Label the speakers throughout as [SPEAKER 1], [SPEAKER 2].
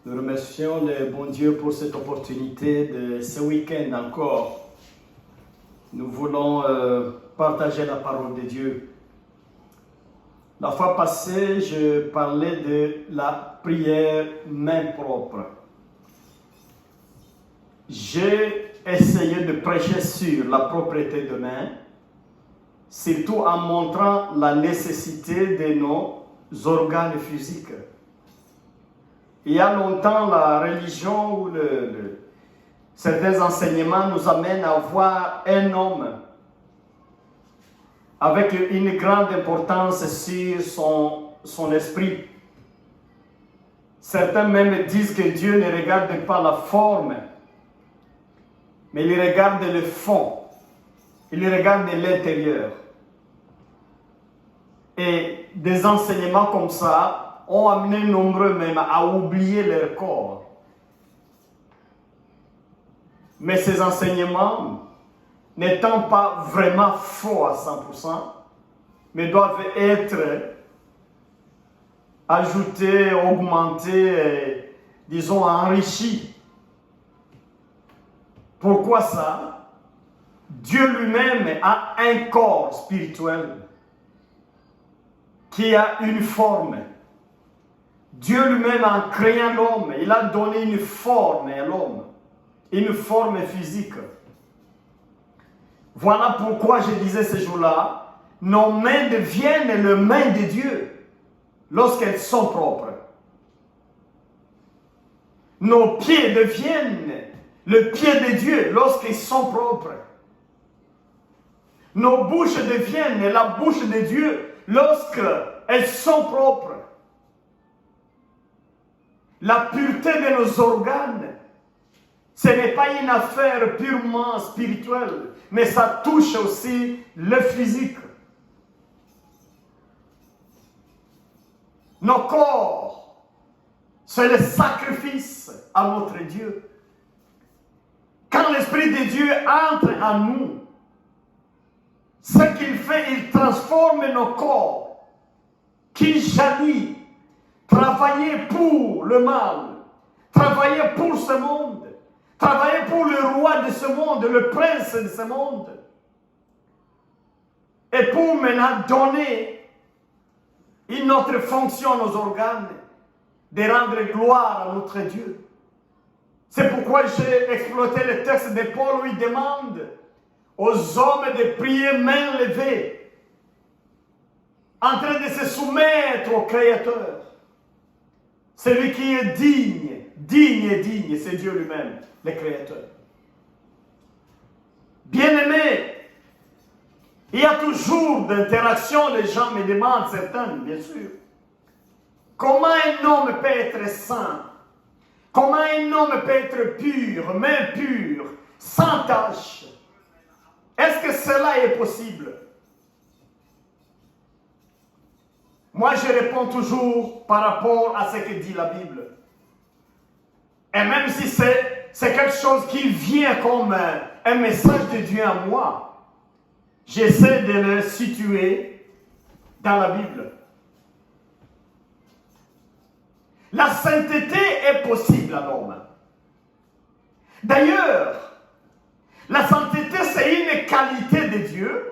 [SPEAKER 1] Nous remercions le bon Dieu pour cette opportunité de ce week-end encore. Nous voulons partager la parole de Dieu. La fois passée, je parlais de la prière main propre. J'ai essayé de prêcher sur la propreté de main, surtout en montrant la nécessité de nos organes physiques. Il y a longtemps, la religion ou certains enseignements nous amènent à voir un homme avec une grande importance sur son esprit. Certains même disent que Dieu ne regarde pas la forme, mais il regarde le fond, il regarde l'intérieur. Et des enseignements comme ça ont amené nombreux même à oublier leur corps. Mais ces enseignements, n'étant pas vraiment faux à 100%, mais doivent être ajoutés, augmentés, disons enrichis. Pourquoi ça? Dieu lui-même a un corps spirituel qui a une forme. Dieu lui-même, en créant l'homme, il a donné une forme à l'homme, une forme physique. Voilà pourquoi je disais ce jour-là, nos mains deviennent les mains de Dieu lorsqu'elles sont propres. Nos pieds deviennent le pied de Dieu lorsqu'ils sont propres. Nos bouches deviennent la bouche de Dieu lorsqu'elles sont propres. La pureté de nos organes, ce n'est pas une affaire purement spirituelle, mais ça touche aussi le physique. Nos corps, c'est le sacrifice à notre Dieu. Quand l'Esprit de Dieu entre en nous, ce qu'il fait, il transforme nos corps qui jadis travaillaient pour le mal, travaillaient pour ce monde, travaillaient pour le roi de ce monde, le prince de ce monde, et pour maintenant donner une autre fonction à nos organes, de rendre gloire à notre Dieu. C'est pourquoi j'ai exploité le texte de Paul où il demande aux hommes de prier main levée, en train de se soumettre au Créateur. Celui qui est digne, c'est Dieu lui-même, le Créateur. Bien-aimé, il y a toujours d'interactions, les gens me demandent, certains, bien sûr. Comment un homme peut être saint? Comment un homme peut être pur, main pure, sans tache? Est-ce que cela est possible? Moi, je réponds toujours par rapport à ce que dit la Bible. Et même si c'est quelque chose qui vient comme un message de Dieu à moi, j'essaie de le situer dans la Bible. La sainteté est possible à l'homme. D'ailleurs, la sainteté, c'est une qualité de Dieu.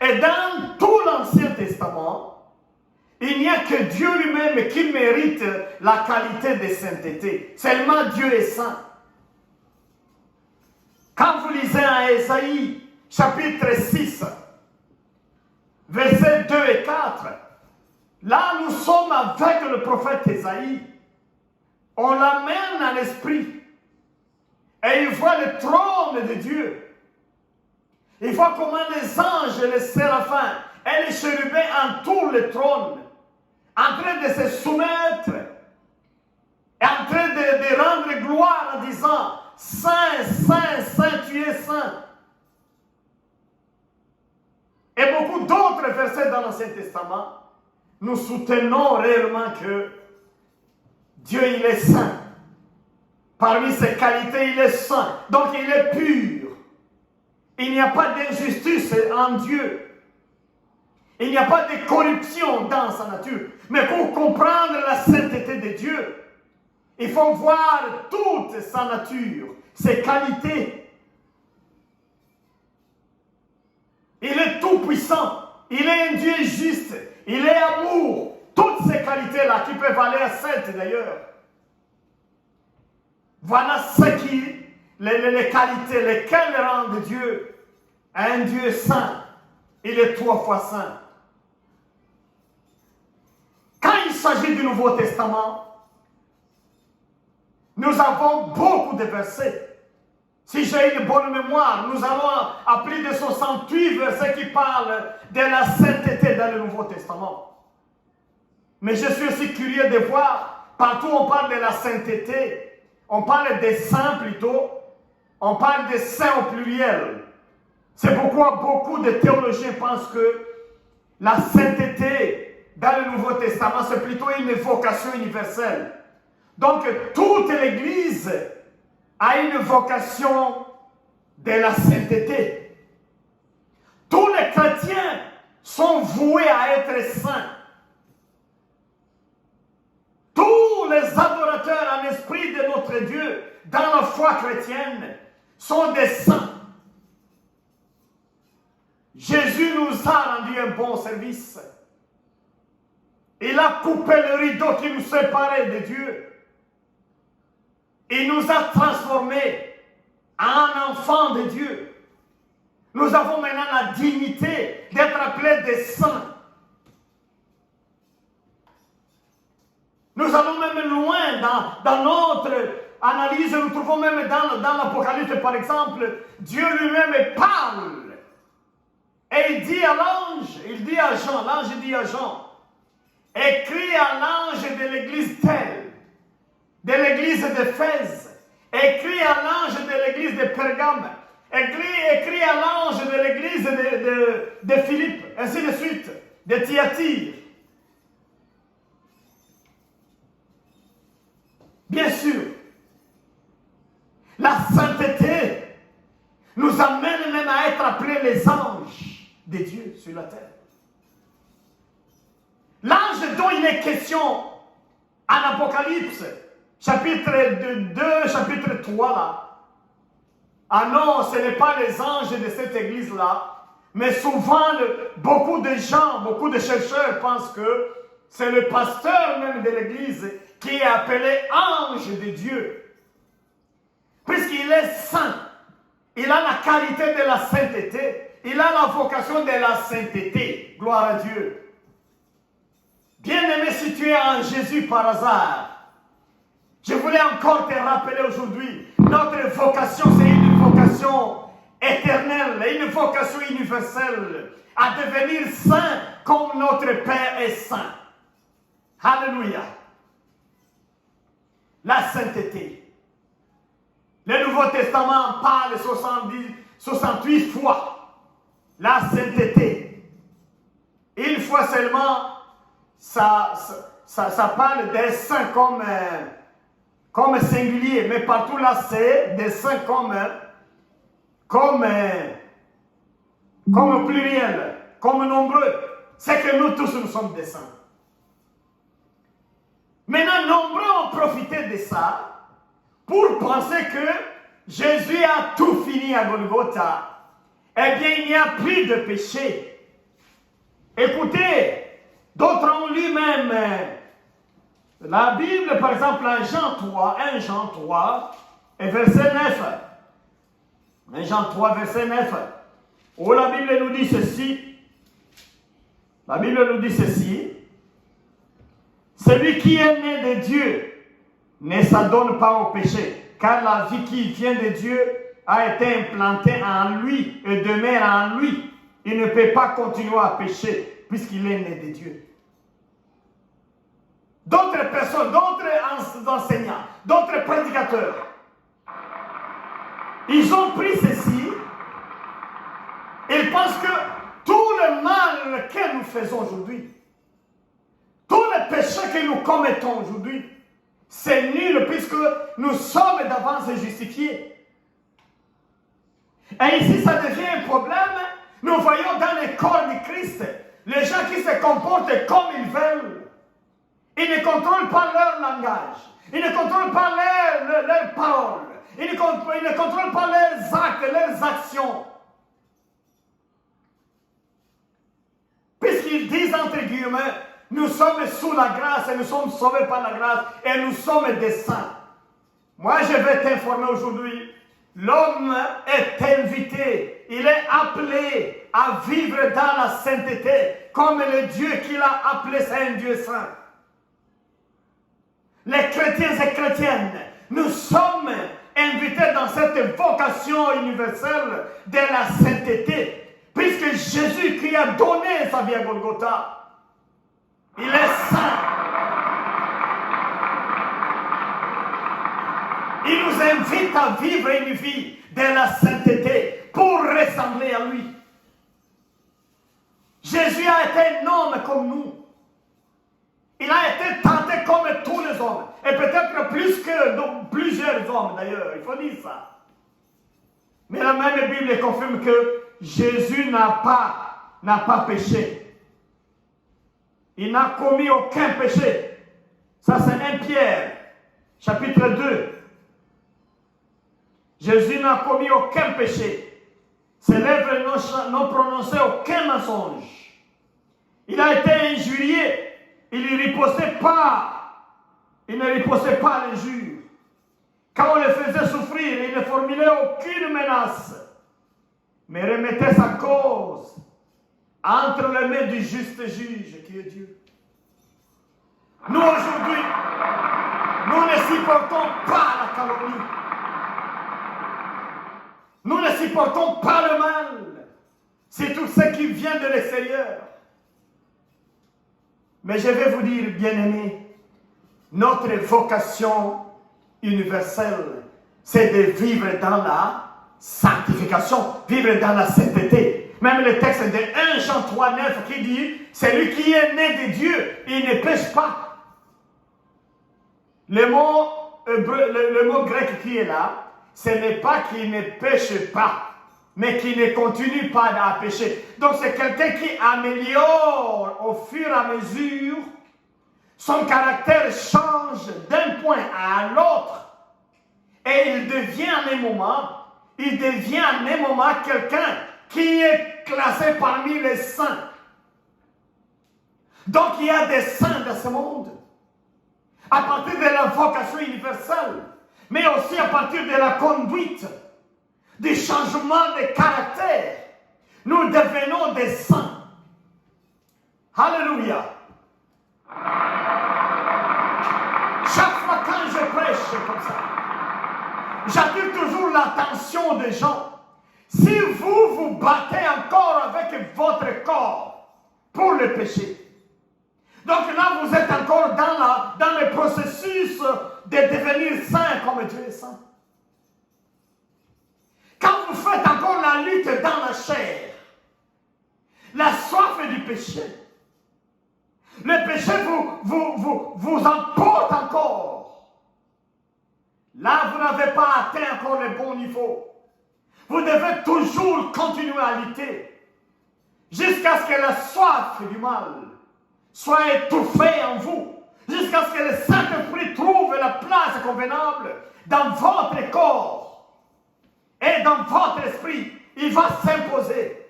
[SPEAKER 1] Et dans tout l'Ancien Testament, il n'y a que Dieu lui-même qui mérite la qualité de sainteté. Seulement Dieu est saint. Quand vous lisez en Ésaïe, chapitre 6, versets 2 et 4, là nous sommes avec le prophète Ésaïe. On l'amène à l'esprit. Et il voit le trône de Dieu. Il voit comment les anges, les séraphins et les chérubins entourent le trône, en train de se soumettre, et en train de rendre gloire en disant « Saint, Saint, Saint, tu es Saint ». Et beaucoup d'autres versets dans l'Ancien Testament, nous soutenons réellement que Dieu, il est saint. Parmi ses qualités, il est saint. Donc, il est pur. Il n'y a pas d'injustice en Dieu. Il n'y a pas de corruption dans sa nature. Mais pour comprendre la sainteté de Dieu. Il faut voir toute sa nature, ses qualités. Il est tout-puissant. Il est un Dieu juste. Il est amour. Toutes ces qualités-là qui peuvent aller à sainte d'ailleurs. Voilà ce qui, les qualités, lesquelles rendent Dieu un Dieu saint. Il est 3 fois saint. Quand il s'agit du Nouveau Testament, nous avons beaucoup de versets. Si j'ai une bonne mémoire, nous allons à plus de 68 versets qui parlent de la sainteté dans le Nouveau Testament. Mais je suis aussi curieux de voir, partout on parle de la sainteté, on parle des saints plutôt, on parle des saints au pluriel. C'est pourquoi beaucoup de théologiens pensent que la sainteté dans le Nouveau Testament, c'est plutôt une vocation universelle. Donc, toute l'Église a une vocation de la sainteté. Tous les chrétiens sont voués à être saints. Tous les adorateurs en esprit de notre Dieu, dans la foi chrétienne, sont des saints. Jésus nous a rendu un bon service. Il a coupé le rideau qui nous séparait de Dieu. Il nous a transformés en enfants de Dieu. Nous avons maintenant la dignité d'être appelés des saints. Nous allons même loin dans notre analyse. Nous trouvons même dans l'Apocalypse, par exemple, Dieu lui-même parle. Et il dit à l'ange, l'ange dit à Jean, écris à l'ange de l'église telle, de l'église d'Éphèse, écris à l'ange de l'église de Pergame, écris à l'ange de l'église de Philippe, ainsi de suite, de Thyatire. Bien sûr, la sainteté nous amène même à être appelés les anges de Dieu sur la terre. L'ange dont il est question en Apocalypse, chapitre 2, chapitre 3 là. Ah non, ce n'est pas les anges de cette église-là, mais souvent beaucoup de gens, beaucoup de chercheurs pensent que c'est le pasteur même de l'église qui est appelé ange de Dieu. Puisqu'il est saint, il a la qualité de la sainteté, il a la vocation de la sainteté. Gloire à Dieu. Bien-aimé, si tu es en Jésus par hasard, je voulais encore te rappeler aujourd'hui, notre vocation, c'est une vocation éternelle, une vocation universelle, à devenir saint comme notre Père est saint. Alléluia. La sainteté. Le Nouveau Testament parle 68 fois. La sainteté. Une fois seulement, ça parle des saints comme singulier, mais partout là, c'est des saints comme pluriel, comme nombreux. C'est que nous tous, nous sommes des saints. Maintenant, nombreux ont profité de ça pour penser que Jésus a tout fini à Golgotha. Eh bien, il n'y a plus de péché. Écoutez, d'autres ont lu même la Bible, par exemple, en Jean 3, 1 Jean 3, et verset 9. 1 Jean 3, verset 9. Où la Bible nous dit ceci. La Bible nous dit ceci. Celui qui est né de Dieu ne s'adonne pas au péché, car la vie qui vient de Dieu a été implantée en lui et demeure en lui. Il ne peut pas continuer à pécher puisqu'il est né de Dieu. D'autres personnes, d'autres enseignants, d'autres prédicateurs, ils ont pris ceci. Ils pensent que tout le mal que nous faisons aujourd'hui, tous les péchés que nous commettons aujourd'hui, c'est nul puisque nous sommes d'avance justifiés. Et ici, ça devient un problème. Nous voyons dans les corps du Christ, les gens qui se comportent comme ils veulent. Ils ne contrôlent pas leur langage. Ils ne contrôlent pas leurs paroles. Ils ne contrôlent pas leurs actes, leurs actions. Puisqu'ils disent entre guillemets, nous sommes sous la grâce et nous sommes sauvés par la grâce et nous sommes des saints. Moi, je vais t'informer aujourd'hui, l'homme est invité, il est appelé à vivre dans la sainteté, comme le Dieu qu'il a appelé, c'est un Dieu saint. Les chrétiens et chrétiennes, nous sommes invités dans cette vocation universelle de la sainteté, puisque Jésus qui a donné sa vie à Golgotha, il est saint. Il nous invite à vivre une vie de la sainteté pour ressembler à lui. Jésus a été un homme comme nous. Il a été tenté comme tous les hommes. Et peut-être plus que plusieurs hommes d'ailleurs. Il faut dire ça. Mais la même Bible confirme que Jésus n'a pas péché. Il n'a commis aucun péché. Ça c'est 1 Pierre, chapitre 2. Jésus n'a commis aucun péché. Ses lèvres n'ont prononcé aucun mensonge. Il a été injurié. Il ne ripostait pas. Il ne ripostait pas l'injure. Quand on le faisait souffrir, il ne formulait aucune menace, mais remettait sa cause entre les mains du juste juge qui est Dieu. Nous aujourd'hui, nous ne supportons pas la calomnie. Nous ne supportons pas le mal. C'est tout ce qui vient de l'extérieur. Mais je vais vous dire, bien-aimés, notre vocation universelle, c'est de vivre dans la sanctification, vivre dans la sainteté. Même le texte de 1 Jean 3, 9 qui dit, celui qui est né de Dieu, il ne pêche pas. Le mot grec qui est là, ce n'est pas qu'il ne pêche pas, mais qu'il ne continue pas à pécher. Donc c'est quelqu'un qui améliore au fur et à mesure, son caractère change d'un point à l'autre. Et il devient en un moment quelqu'un qui est classé parmi les saints. Donc il y a des saints dans ce monde. À partir de la vocation universelle, mais aussi à partir de la conduite, du changement de caractère, nous devenons des saints. Alléluia. Chaque fois quand je prêche comme ça, j'attire toujours l'attention des gens. Si vous vous battez encore avec votre corps pour le péché, donc là vous êtes encore dans le processus de devenir saint comme Dieu est saint. Quand vous faites encore la lutte dans la chair, la soif du péché, le péché vous emporte encore. Là, vous n'avez pas atteint encore le bon niveau. Vous devez toujours continuer à lutter jusqu'à ce que la soif du mal soit étouffée en vous, jusqu'à ce que le Saint-Esprit trouve la place convenable dans votre corps et dans votre esprit. Il va s'imposer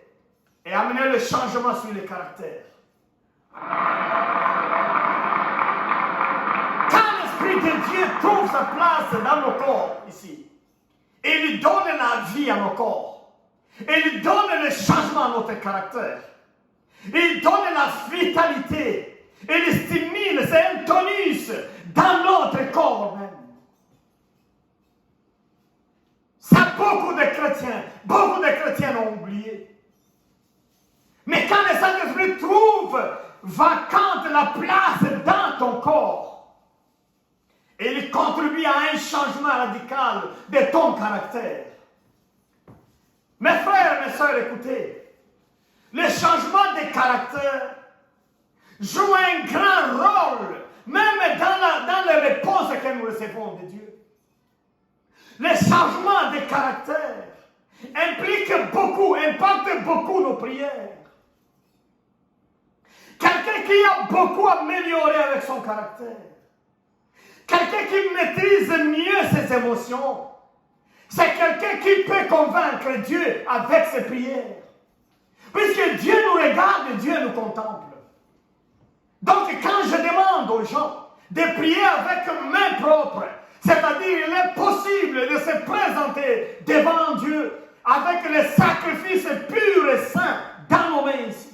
[SPEAKER 1] et amener le changement sur les caractères. Quand l'Esprit de Dieu trouve sa place dans nos corps ici, il lui donne la vie à nos corps, il lui donne le changement à notre caractère, il donne la vitalité, il stimule, c'est un tonus dans notre corps même. Ça, beaucoup de chrétiens l'ont oublié. Mais quand le Saint-Esprit trouve vacante la place dans ton corps, il contribue à un changement radical de ton caractère. Mes frères et mes sœurs, écoutez, le changement de caractère joue un grand rôle, même dans les réponses que nous recevons de Dieu. Le changement de caractère impacte beaucoup nos prières. Quelqu'un Quelqu'un qui a beaucoup amélioré avec son caractère. Quelqu'un qui maîtrise mieux ses émotions. C'est quelqu'un qui peut convaincre Dieu avec ses prières. Puisque Dieu nous regarde, Dieu nous contemple. Donc quand je demande aux gens de prier avec main propre, c'est-à-dire il est possible de se présenter devant Dieu avec les sacrifices purs et saints dans nos mains ici.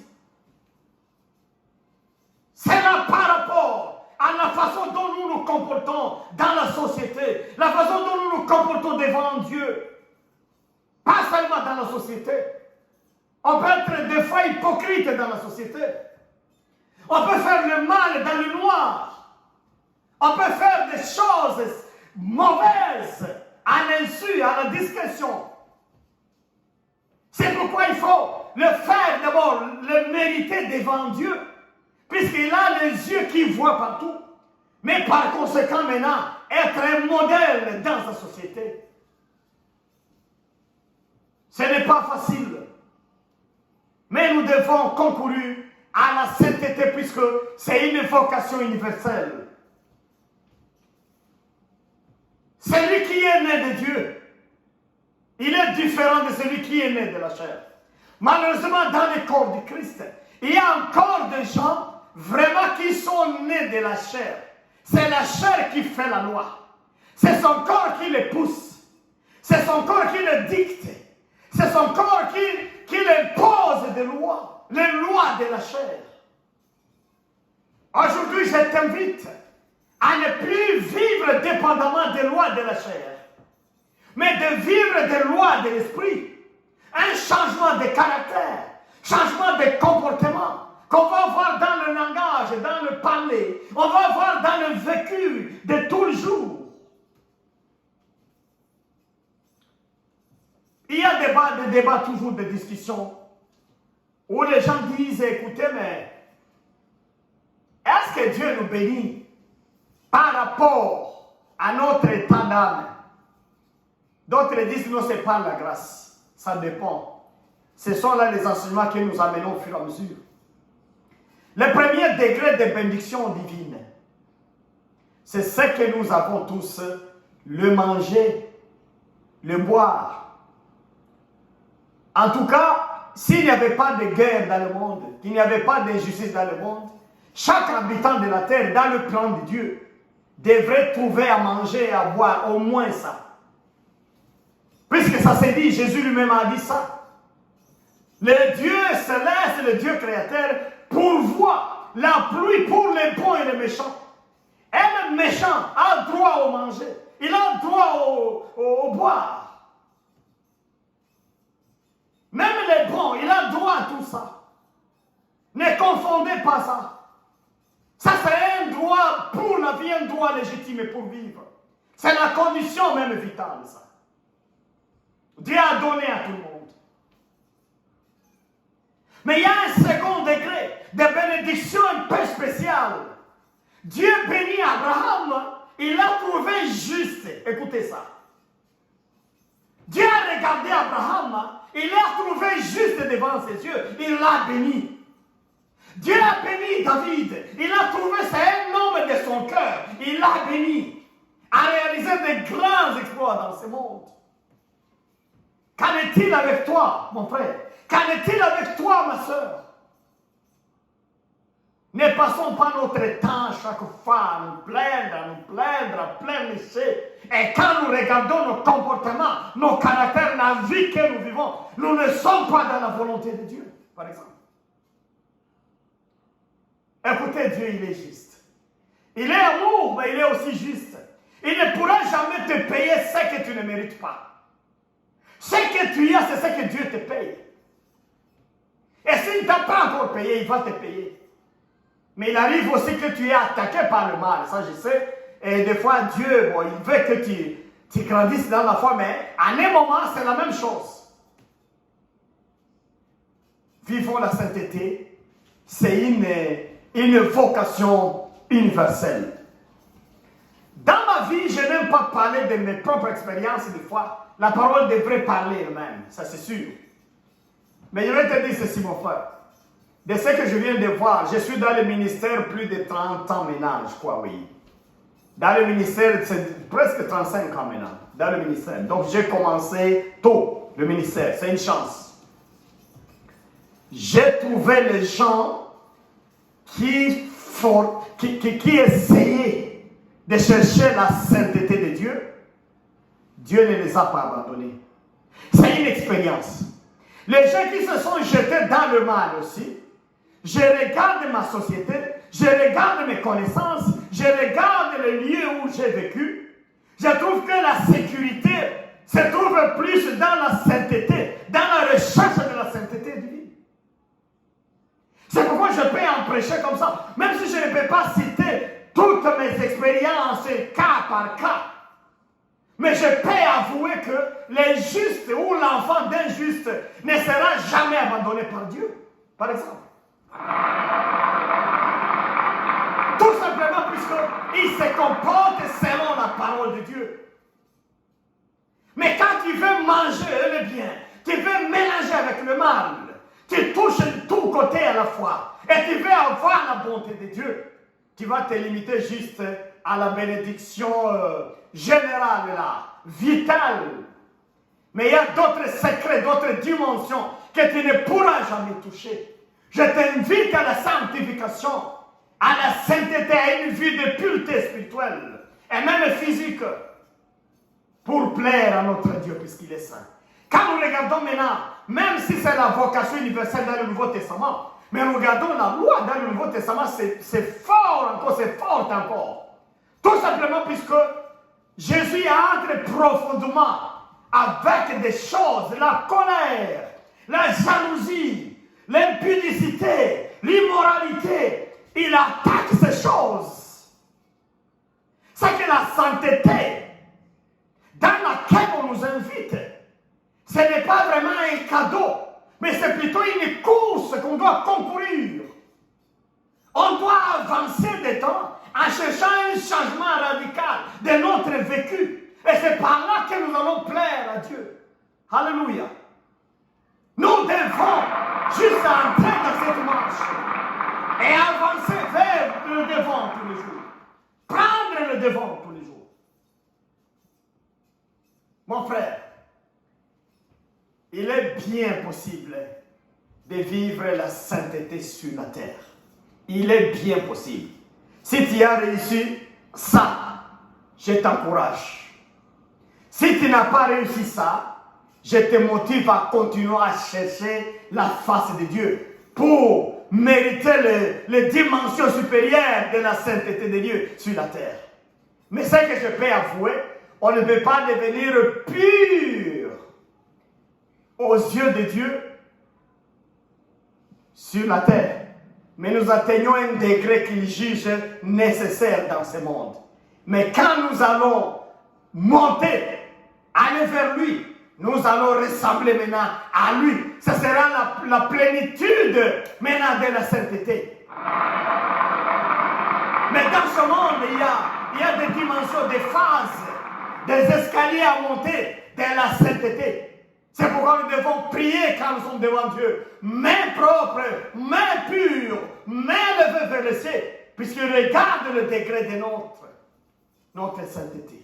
[SPEAKER 1] C'est là par rapport à la façon dont nous nous comportons dans la société, la façon dont nous nous comportons devant Dieu. Pas seulement dans la société. On peut être des fois hypocrite dans la société. On peut faire le mal dans le noir. On peut faire des choses mauvaises à l'insu, à la discrétion. C'est pourquoi il faut le faire d'abord, le mériter devant Dieu. Puisqu'il a les yeux qui voient partout. Mais par conséquent maintenant, être un modèle dans sa société. Ce n'est pas facile. Mais nous devons concourir à la sainteté puisque c'est une vocation universelle. Celui qui est né de Dieu, il est différent de celui qui est né de la chair. Malheureusement, dans le corps du Christ, il y a encore des gens vraiment qui sont nés de la chair. C'est la chair qui fait la loi. C'est son corps qui le pousse. C'est son corps qui le dicte. C'est son corps qui impose des lois. Les lois de la chair. Aujourd'hui, je t'invite à ne plus vivre dépendamment des lois de la chair, mais de vivre des lois de l'esprit. Un changement de caractère, changement de comportement, qu'on va voir dans le langage, dans le parler, on va voir dans le vécu de tous les jours. Il y a des débats, toujours des discussions, où les gens disent, écoutez, mais est-ce que Dieu nous bénit par rapport à notre état d'âme? D'autres disent, non, ce n'est pas la grâce, ça dépend. Ce sont là les enseignements que nous amenons au fur et à mesure. Le premier degré de bénédiction divine, c'est ce que nous avons tous, le manger, le boire. En tout cas, s'il n'y avait pas de guerre dans le monde, qu'il n'y avait pas d'injustice dans le monde, chaque habitant de la terre, dans le plan de Dieu, devrait trouver à manger et à boire, au moins ça. Puisque ça s'est dit, Jésus lui-même a dit ça. Le Dieu céleste, le Dieu créateur, pourvoit la pluie pour les bons et les méchants. Et le méchant a droit au manger. Il a droit au boire. Même les bons, il a droit à tout ça. Ne confondez pas ça. Ça, c'est un droit pour la vie, un droit légitime pour vivre. C'est la condition même vitale, ça. Dieu a donné à tout le monde. Mais il y a un second degré de bénédiction un peu spéciale. Dieu bénit Abraham, il l'a trouvé juste. Écoutez ça. Dieu a regardé Abraham, il l'a trouvé juste devant ses yeux, il l'a béni. Dieu a béni David, il a trouvé, c'est un homme de son cœur, il l'a béni, a réalisé de grands exploits dans ce monde. Qu'en est-il avec toi, mon frère? Qu'en est-il avec toi, ma soeur? Ne passons pas notre temps chaque fois à nous plaindre, à pleurnicher. Et quand nous regardons nos comportements, nos caractères, la vie que nous vivons, nous ne sommes pas dans la volonté de Dieu, par exemple. Écoutez, Dieu, il est juste. Il est amour, mais il est aussi juste. Il ne pourra jamais te payer ce que tu ne mérites pas. Ce que tu as, c'est ce que Dieu te paye. Et s'il ne t'a pas encore payé, il va te payer. Mais il arrive aussi que tu es attaqué par le mal, ça je sais. Et des fois, Dieu, bon, il veut que tu grandisses dans la foi, mais à un moment, c'est la même chose. Vivons la sainteté, c'est une vocation universelle. Dans ma vie, je n'aime pas parler de mes propres expériences des fois. La parole devrait parler elle-même, ça c'est sûr. Mais je vais te dire ceci, mon frère. De ce que je viens de voir, je suis dans le ministère plus de 30 ans maintenant, je crois, oui. Dans le ministère, c'est presque 35 ans maintenant, dans le ministère. Donc j'ai commencé tôt, le ministère, c'est une chance. J'ai trouvé les gens qui essayaient de chercher la sainteté de Dieu. Dieu ne les a pas abandonnés. C'est une expérience. Les gens qui se sont jetés dans le mal aussi, je regarde ma société, je regarde mes connaissances, je regarde les lieux où j'ai vécu, je trouve que la sécurité se trouve plus dans la sainteté, dans la recherche de la sainteté divine. C'est pourquoi je peux en prêcher comme ça, même si je ne peux pas citer toutes mes expériences cas par cas. Mais je peux avouer que les justes ou l'enfant d'un juste ne sera jamais abandonné par Dieu, par exemple. Tout simplement puisqu'il se comporte selon la parole de Dieu. Mais quand tu veux manger le bien, tu veux mélanger avec le mal, tu touches de tous côtés à la fois, et tu veux avoir la bonté de Dieu, tu vas te limiter juste à la bénédiction générale là, vitale. Mais il y a d'autres secrets, d'autres dimensions que tu ne pourras jamais toucher. Je t'invite à la sanctification, à la sainteté, à une vie de pureté spirituelle et même physique pour plaire à notre Dieu puisqu'il est saint. Quand nous regardons maintenant, même si c'est la vocation universelle dans le Nouveau Testament, mais regardons la loi dans le Nouveau Testament, c'est fort encore, c'est fort encore. Tout simplement puisque Jésus entre profondément avec des choses, la colère, la jalousie, l'impudicité, l'immoralité. Il attaque ces choses. C'est que la sainteté dans laquelle on nous invite, ce n'est pas vraiment un cadeau, mais c'est plutôt une course qu'on doit concourir. On doit avancer des temps en cherchant un changement radical de notre vécu. Et c'est par là que nous allons plaire à Dieu. Alléluia. Nous devons juste entrer dans cette marche et avancer vers le devant tous les jours. Prendre le devant tous les jours. Mon frère, il est bien possible de vivre la sainteté sur la terre. Il est bien possible. Si tu as réussi ça, je t'encourage. Si tu n'as pas réussi ça, je te motive à continuer à chercher la face de Dieu pour mériter les dimensions supérieures de la sainteté de Dieu sur la terre. Mais ce que je peux avouer, on ne peut pas devenir pur aux yeux de Dieu sur la terre. Mais nous atteignons un degré qu'il juge nécessaire dans ce monde. Mais quand nous allons monter, aller vers lui, nous allons ressembler maintenant à lui. Ce sera la plénitude maintenant de la sainteté. Mais dans ce monde, il y a des dimensions, des phases, des escaliers à monter de la sainteté. C'est pourquoi nous devons prier quand nous sommes devant Dieu. Mains propres, mains pures, mains levées vers le ciel, puisqu'il regarde le degré de notre sainteté.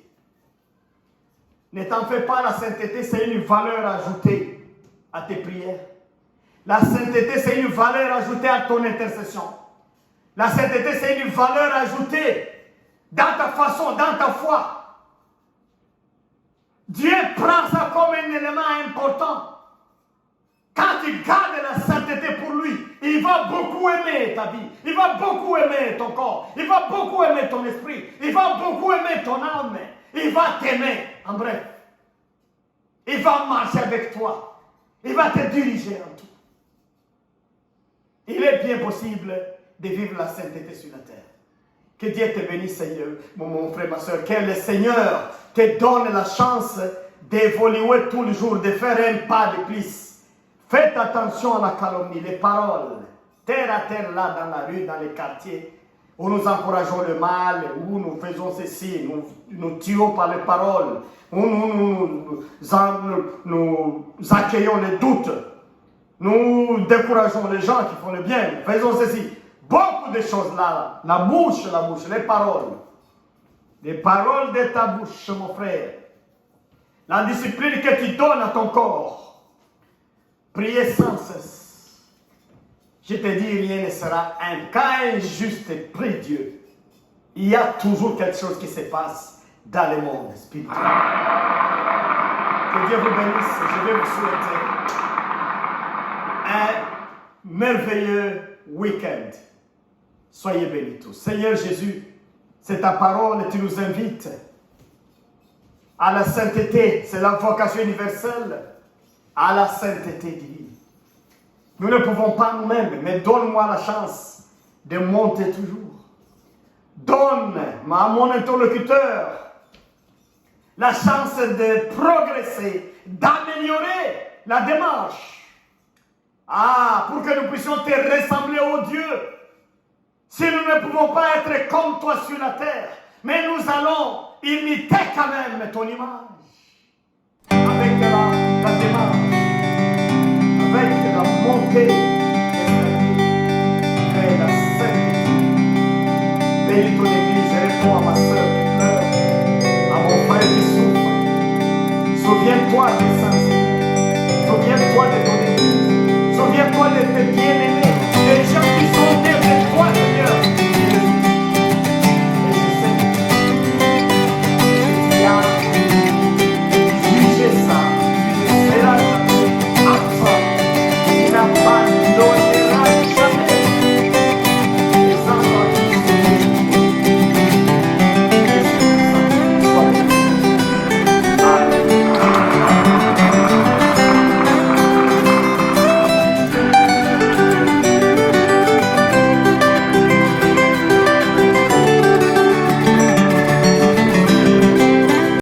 [SPEAKER 1] Ne t'en fais pas, la sainteté, c'est une valeur ajoutée à tes prières. La sainteté, c'est une valeur ajoutée à ton intercession. La sainteté, c'est une valeur ajoutée dans ta façon, dans ta foi. Dieu prend ça comme un élément important. Quand tu gardes la sainteté pour lui, il va beaucoup aimer ta vie. Il va beaucoup aimer ton corps. Il va beaucoup aimer ton esprit. Il va beaucoup aimer ton âme. Il va t'aimer, en bref. Il va marcher avec toi. Il va te diriger en tout. Il est bien possible de vivre la sainteté sur la terre. Que Dieu te bénisse, Seigneur, mon frère, ma soeur. Que le Seigneur te donne la chance d'évoluer tous les jours, de faire un pas de plus. Faites attention à la calomnie, les paroles, terre à terre, là, dans la rue, dans les quartiers, où nous encourageons le mal, où nous faisons ceci, nous tuons par les paroles, où nous accueillons les doutes. Nous décourageons les gens qui font le bien. Faisons ceci. Beaucoup de choses là. La bouche, les paroles. Les paroles de ta bouche, mon frère. La discipline que tu donnes à ton corps. Priez sans cesse. Je te dis, rien ne sera un cas injuste prie Dieu. Il y a toujours quelque chose qui se passe dans le monde spirituel. Que Dieu vous bénisse. Je vais vous souhaiter un merveilleux week-end. Soyez bénis tous. Seigneur Jésus, c'est ta parole et tu nous invites à la sainteté. C'est la vocation universelle à la sainteté divine. Nous ne pouvons pas nous-mêmes, mais donne-moi la chance de monter toujours. Donne à mon interlocuteur la chance de progresser, d'améliorer la démarche. Pour que nous puissions te ressembler au Dieu. Si nous ne pouvons pas être comme toi sur la terre, mais nous allons imiter quand même ton image. Avec la démarche, avec la montée et la sainteté. Bénis ton église et réponds à ma soeur qui pleure, à mon frère qui souffre. Souviens-toi des saints. Souviens-toi de ton église. Souviens-toi de tes bien-aimés, des gens qui sont